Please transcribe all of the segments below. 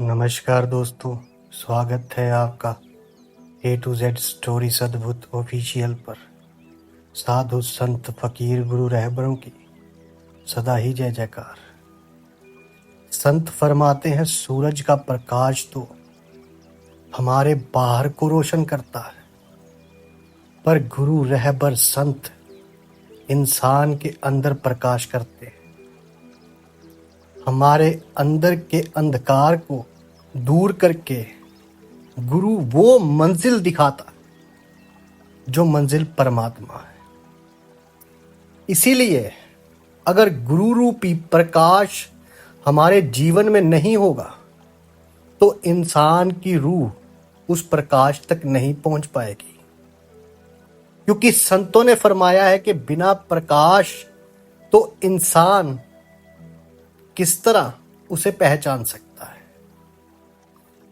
नमस्कार दोस्तों, स्वागत है आपका A to Z story Sadbhut official पर। साधु संत फकीर गुरु रहबरों की सदा ही जय जयकार। संत फरमाते हैं सूरज का प्रकाश तो हमारे बाहर को रोशन करता है, पर गुरु रहबर संत इंसान के अंदर प्रकाश करते हैं। हमारे अंदर के अंधकार को दूर करके गुरु वो मंजिल दिखाता है जो मंजिल परमात्मा है। इसीलिए अगर गुरु रूपी प्रकाश हमारे जीवन में नहीं होगा तो इंसान की रूह उस प्रकाश तक नहीं पहुंच पाएगी, क्योंकि संतों ने फरमाया है कि बिना प्रकाश तो इंसान किस तरह उसे पहचान सकता है।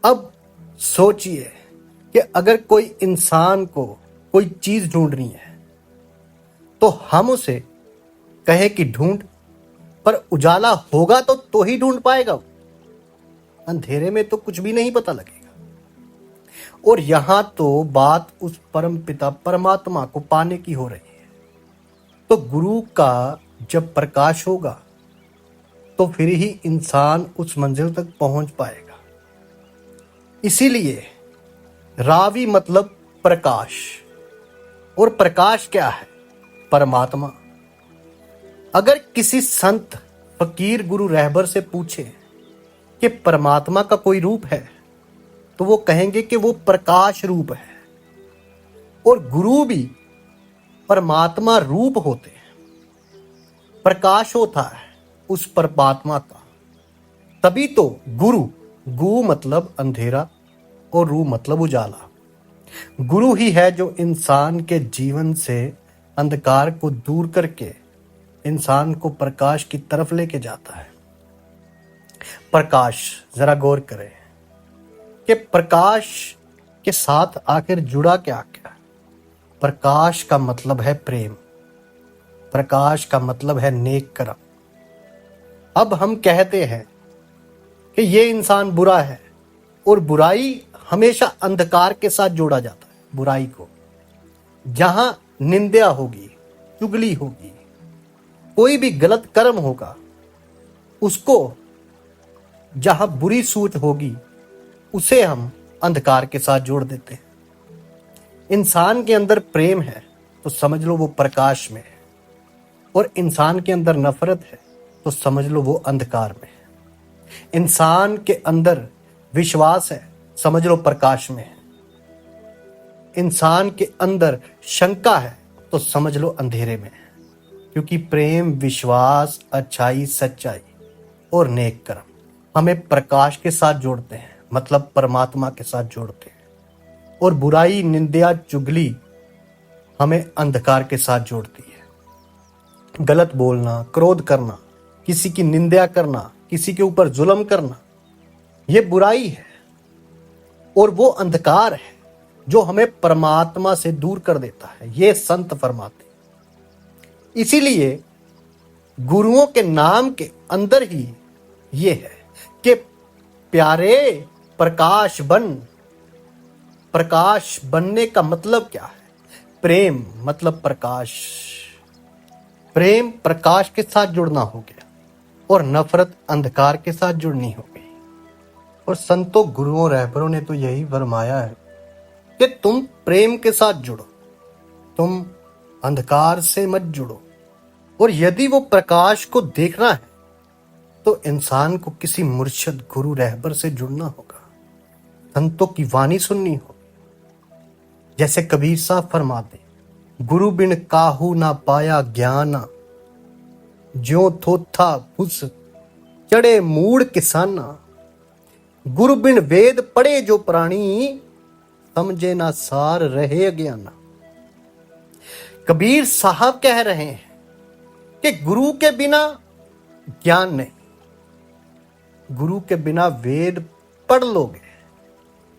अब सोचिए कि अगर कोई इंसान को कोई चीज ढूंढनी है तो हम उसे कहे कि ढूंढ, पर उजाला होगा तो ही ढूंढ पाएगा। अंधेरे में तो कुछ भी नहीं पता लगेगा। और यहां तो बात उस परम पिता परमात्मा को पाने की हो रही है। तो गुरु का जब प्रकाश होगा तो फिर ही इंसान उस मंजिल तक पहुंच पाएगा। इसीलिए रावी मतलब प्रकाश, और प्रकाश क्या है? परमात्मा। अगर किसी संत फकीर गुरु रहबर से पूछे कि परमात्मा का कोई रूप है तो वो कहेंगे कि वो प्रकाश रूप है। और गुरु भी परमात्मा रूप होते हैं, प्रकाश होता है उस परमात्मा का। तभी तो गुरु, गु मतलब अंधेरा और रू मतलब उजाला, गुरु ही है जो इंसान के जीवन से अंधकार को दूर करके इंसान को प्रकाश की तरफ लेके जाता है। प्रकाश, जरा गौर करें कि प्रकाश के साथ आखिर जुड़ा क्या क्या। प्रकाश का मतलब है प्रेम, प्रकाश का मतलब है नेक कर्म। अब हम कहते हैं कि ये इंसान बुरा है, और बुराई हमेशा अंधकार के साथ जोड़ा जाता है। बुराई को जहां निंदा होगी, चुगली होगी, कोई भी गलत कर्म होगा, उसको जहां बुरी सोच होगी उसे हम अंधकार के साथ जोड़ देते हैं। इंसान के अंदर प्रेम है तो समझ लो वो प्रकाश में है, और इंसान के अंदर नफरत है तो समझ लो वो अंधकार में है। इंसान के अंदर विश्वास है, समझ लो प्रकाश में है। इंसान के अंदर शंका है तो समझ लो अंधेरे में है। क्योंकि प्रेम, विश्वास, अच्छाई, सच्चाई और नेक कर्म हमें प्रकाश के साथ जोड़ते हैं, मतलब परमात्मा के साथ जोड़ते हैं। और बुराई, निंदा, चुगली हमें अंधकार के साथ जोड़ती है। गलत बोलना, क्रोध करना, किसी की निंदा करना, किसी के ऊपर जुल्म करना, ये बुराई है और वो अंधकार है जो हमें परमात्मा से दूर कर देता है। ये संत फरमाते। इसीलिए गुरुओं के नाम के अंदर ही ये है कि प्यारे प्रकाश बन। प्रकाश बनने का मतलब क्या है? प्रेम मतलब प्रकाश। प्रेम प्रकाश के साथ जुड़ना हो गया और नफरत अंधकार के साथ जुड़नी हो गई। और संतों, गुरुओं, रहबरों ने तो यही फरमाया है कि तुम प्रेम के साथ जुड़ो, तुम अंधकार से मत जुड़ो। और यदि वो प्रकाश को देखना है तो इंसान को किसी मुर्शिद, गुरु, रहबर से जुड़ना होगा, संतों की वाणी सुननी होगी। जैसे कबीर साहब फरमाते, गुरु बिन काहू ना पाया ज्ञाना, ज्यों थोथा फुस चढ़े मूड किसाना। गुरु बिन वेद पढ़े जो प्राणी, समझे ना सार रहे अज्ञाना। कबीर साहब कह रहे हैं कि गुरु के बिना ज्ञान नहीं। गुरु के बिना वेद पढ़ लोगे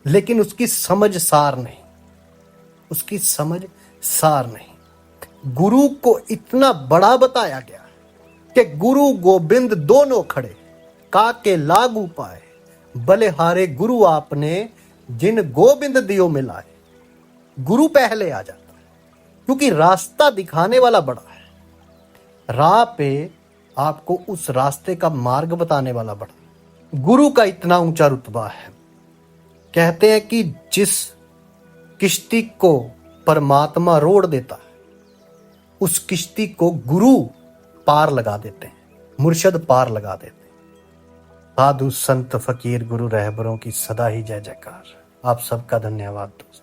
लेकिन उसकी समझ सार नहीं, उसकी समझ सार नहीं। गुरु को इतना बड़ा बताया गया कि गुरु गोविंद दोनों खड़े, काके लागू पाए, बलिहारे गुरु आपने जिन गोविंद दियो मिलाए। गुरु पहले आ जाता है क्योंकि रास्ता दिखाने वाला बड़ा है। राह पे आपको उस रास्ते का मार्ग बताने वाला बड़ा है। गुरु का इतना ऊंचा रुतबा है, कहते हैं कि जिस किश्ती को परमात्मा रोड़ देता है उस किश्ती को गुरु पार लगा देते हैं, मुर्शद पार लगा देते हैं। साधु संत फकीर गुरु रहबरों की सदा ही जय जयकार। आप सबका धन्यवाद दोस्तों।